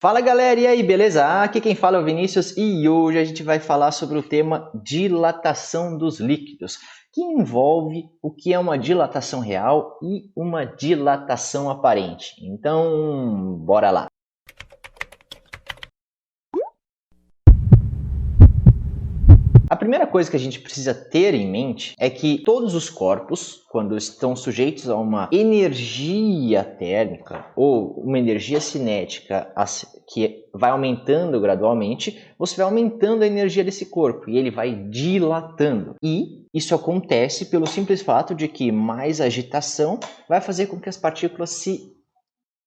Fala galera, e aí, beleza? Aqui quem fala é o Vinícius e hoje a gente vai falar sobre o tema dilatação dos líquidos, que envolve o que é uma dilatação real e uma dilatação aparente. Então, bora lá! A primeira coisa que a gente precisa ter em mente é que todos os corpos, quando estão sujeitos a uma energia térmica ou uma energia cinética que vai aumentando gradualmente, você vai aumentando a energia desse corpo e ele vai dilatando. E isso acontece pelo simples fato de que mais agitação vai fazer com que as partículas se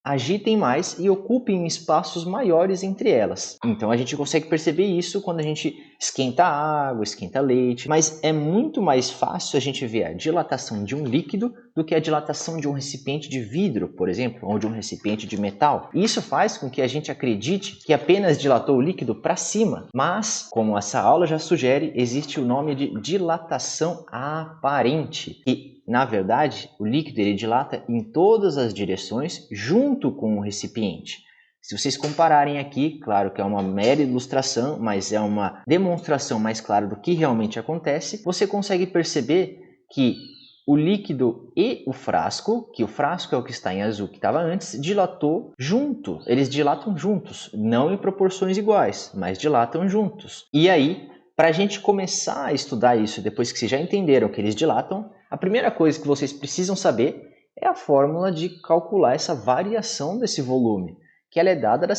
agitem mais e ocupem espaços maiores entre elas. Então a gente consegue perceber isso quando a gente esquenta água, esquenta leite, mas é muito mais fácil a gente ver a dilatação de um líquido do que a dilatação de um recipiente de vidro, por exemplo, ou de um recipiente de metal. E isso faz com que a gente acredite que apenas dilatou o líquido para cima, mas, como essa aula já sugere, existe o nome de dilatação aparente, que na verdade, o líquido ele dilata em todas as direções junto com o recipiente. Se vocês compararem aqui, claro que é uma mera ilustração, mas é uma demonstração mais clara do que realmente acontece, você consegue perceber que o líquido e o frasco, que o frasco é o que está em azul que estava antes, dilatou junto. Eles dilatam juntos, não em proporções iguais, mas dilatam juntos. E aí, para a gente começar a estudar isso, depois que vocês já entenderam que eles dilatam, a primeira coisa que vocês precisam saber é a fórmula de calcular essa variação desse volume, que ela é dada do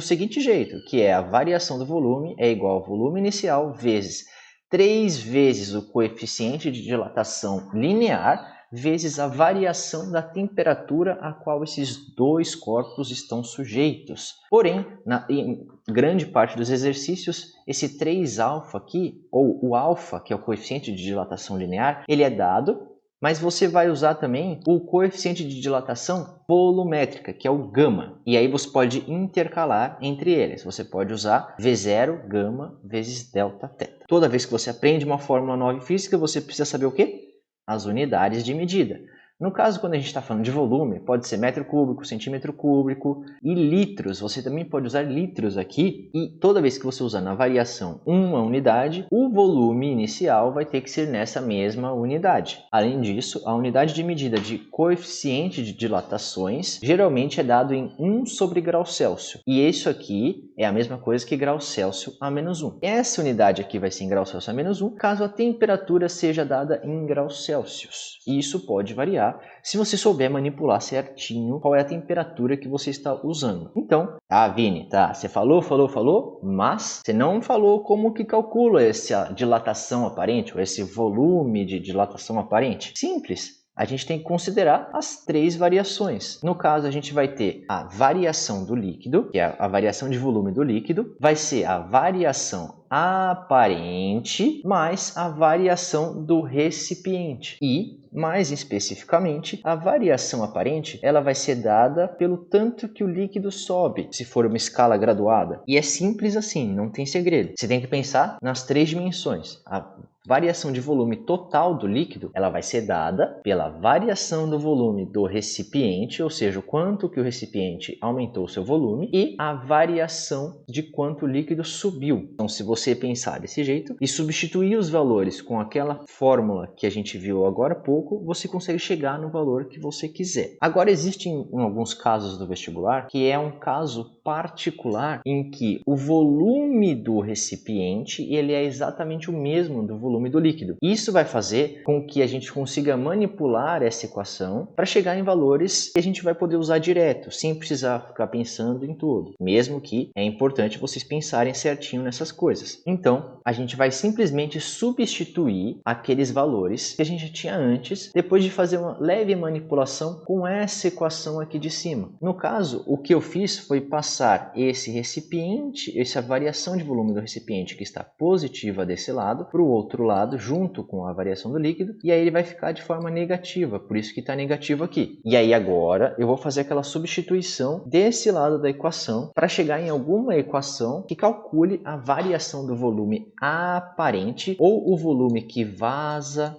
seguinte jeito, que é a variação do volume é igual ao volume inicial vezes 3 vezes o coeficiente de dilatação linear vezes a variação da temperatura a qual esses dois corpos estão sujeitos. Porém, em grande parte dos exercícios, esse 3α aqui, ou o alfa, que é o coeficiente de dilatação linear, ele é dado, mas você vai usar também o coeficiente de dilatação volumétrica, que é o gama. E aí você pode intercalar entre eles. Você pode usar V0 gama vezes delta θ. Toda vez que você aprende uma fórmula nova em física, você precisa saber o quê? As unidades de medida. No caso, quando a gente está falando de volume, pode ser metro cúbico, centímetro cúbico e litros. Você também pode usar litros aqui e toda vez que você usar na variação uma unidade, o volume inicial vai ter que ser nessa mesma unidade. Além disso, a unidade de medida de coeficiente de dilatações geralmente é dado em 1 sobre grau Celsius. E isso aqui é a mesma coisa que grau Celsius a menos 1. Essa unidade aqui vai ser em grau Celsius a menos 1, caso a temperatura seja dada em graus Celsius. E isso pode variar se você souber manipular certinho qual é a temperatura que você está usando. Então, Vini, tá, você falou, mas você não falou como que calcula essa dilatação aparente, ou esse volume de dilatação aparente. Simples. A gente tem que considerar as 3 variações. No caso, a gente vai ter a variação do líquido, que é a variação de volume do líquido, vai ser a variação aparente mais a variação do recipiente. E, mais especificamente, a variação aparente ela vai ser dada pelo tanto que o líquido sobe, se for uma escala graduada. E é simples assim, não tem segredo. Você tem que pensar nas 3 dimensões. A variação de volume total do líquido ela vai ser dada pela variação do volume do recipiente, ou seja, o quanto que o recipiente aumentou o seu volume, e a variação de quanto o líquido subiu. Então, se você pensar desse jeito e substituir os valores com aquela fórmula que a gente viu agora há pouco, você consegue chegar no valor que você quiser. Agora, existem alguns casos do vestibular que é um caso particular em que o volume do recipiente ele é exatamente o mesmo do volume do líquido. Isso vai fazer com que a gente consiga manipular essa equação para chegar em valores que a gente vai poder usar direto, sem precisar ficar pensando em tudo. Mesmo que é importante vocês pensarem certinho nessas coisas. Então, a gente vai simplesmente substituir aqueles valores que a gente tinha antes, depois de fazer uma leve manipulação com essa equação aqui de cima. No caso, o que eu fiz foi passar esse recipiente, essa variação de volume do recipiente que está positiva desse lado, para o outro lado, junto com a variação do líquido, e aí ele vai ficar de forma negativa, por isso que está negativo aqui. E aí agora eu vou fazer aquela substituição desse lado da equação para chegar em alguma equação que calcule a variação do volume aparente, ou o volume que vaza,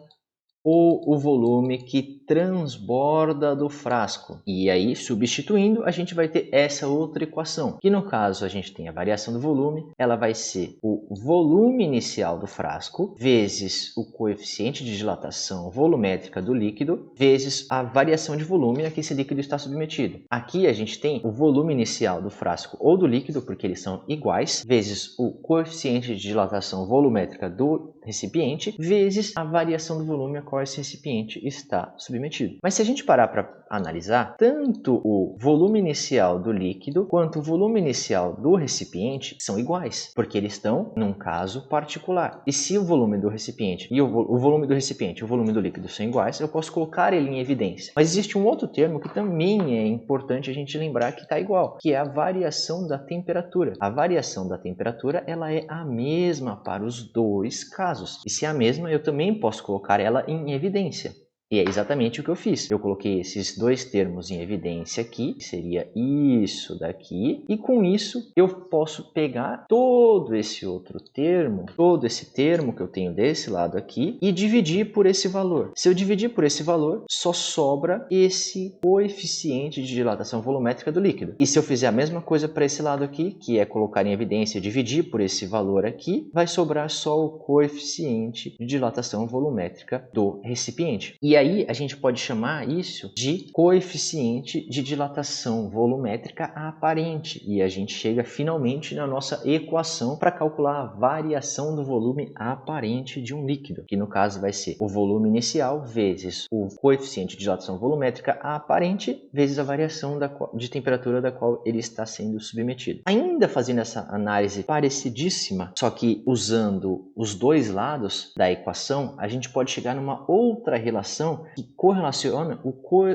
ou o volume que transborda do frasco. E aí, substituindo, a gente vai ter essa outra equação, que no caso a gente tem a variação do volume, ela vai ser o volume inicial do frasco vezes o coeficiente de dilatação volumétrica do líquido vezes a variação de volume a que esse líquido está submetido. Aqui a gente tem o volume inicial do frasco ou do líquido, porque eles são iguais, vezes o coeficiente de dilatação volumétrica do recipiente, vezes a variação do volume a qual esse recipiente está submetido. Mas se a gente parar para analisar, tanto o volume inicial do líquido quanto o volume inicial do recipiente são iguais, porque eles estão num caso particular. E se o volume do recipiente e o volume do recipiente e o volume do líquido são iguais, eu posso colocar ele em evidência. Mas existe um outro termo que também é importante a gente lembrar que está igual, que é a variação da temperatura. A variação da temperatura ela é a mesma para os dois casos. E se é a mesma, eu também posso colocar ela em evidência. E é exatamente o que eu fiz. Eu coloquei esses dois termos em evidência aqui, que seria isso daqui, e com isso eu posso pegar todo esse outro termo, todo esse termo que eu tenho desse lado aqui, e dividir por esse valor. Se eu dividir por esse valor, só sobra esse coeficiente de dilatação volumétrica do líquido. E se eu fizer a mesma coisa para esse lado aqui, que é colocar em evidência e dividir por esse valor aqui, vai sobrar só o coeficiente de dilatação volumétrica do recipiente. E aí a gente pode chamar isso de coeficiente de dilatação volumétrica aparente. E a gente chega finalmente na nossa equação para calcular a variação do volume aparente de um líquido, que no caso vai ser o volume inicial vezes o coeficiente de dilatação volumétrica aparente vezes a variação de temperatura da qual ele está sendo submetido. Ainda fazendo essa análise parecidíssima, só que usando os dois lados da equação, a gente pode chegar numa outra relação que correlaciona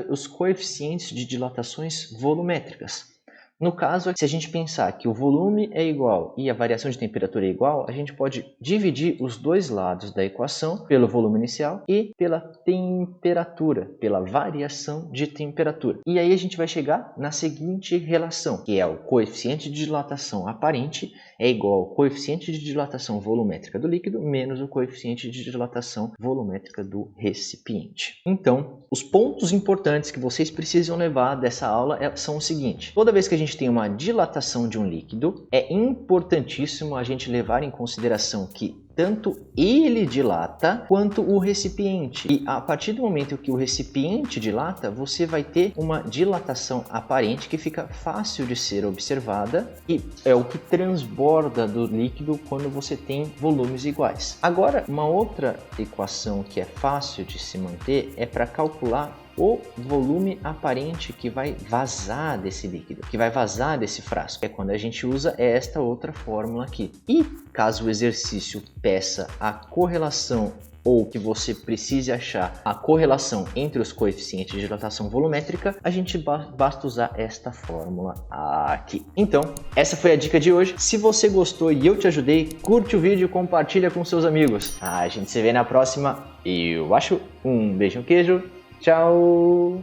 os coeficientes de dilatações volumétricas. No caso, se a gente pensar que o volume é igual e a variação de temperatura é igual, a gente pode dividir os dois lados da equação pelo volume inicial e pela temperatura, pela variação de temperatura. E aí a gente vai chegar na seguinte relação, que é o coeficiente de dilatação aparente é igual ao coeficiente de dilatação volumétrica do líquido menos o coeficiente de dilatação volumétrica do recipiente. Então, os pontos importantes que vocês precisam levar dessa aula são o seguinte: toda vez que a gente tem uma dilatação de um líquido, é importantíssimo a gente levar em consideração que tanto ele dilata quanto o recipiente. E a partir do momento que o recipiente dilata, você vai ter uma dilatação aparente que fica fácil de ser observada e é o que transborda do líquido quando você tem volumes iguais. Agora, uma outra equação que é fácil de se manter é para calcular o volume aparente que vai vazar desse líquido, que vai vazar desse frasco. É quando a gente usa esta outra fórmula aqui. E caso o exercício peça a correlação ou que você precise achar a correlação entre os coeficientes de dilatação volumétrica, a gente basta usar esta fórmula aqui. Então, essa foi a dica de hoje. Se você gostou e eu te ajudei, curte o vídeo e compartilha com seus amigos. A gente se vê na próxima. Eu acho. Um beijo, um queijo. Tchau!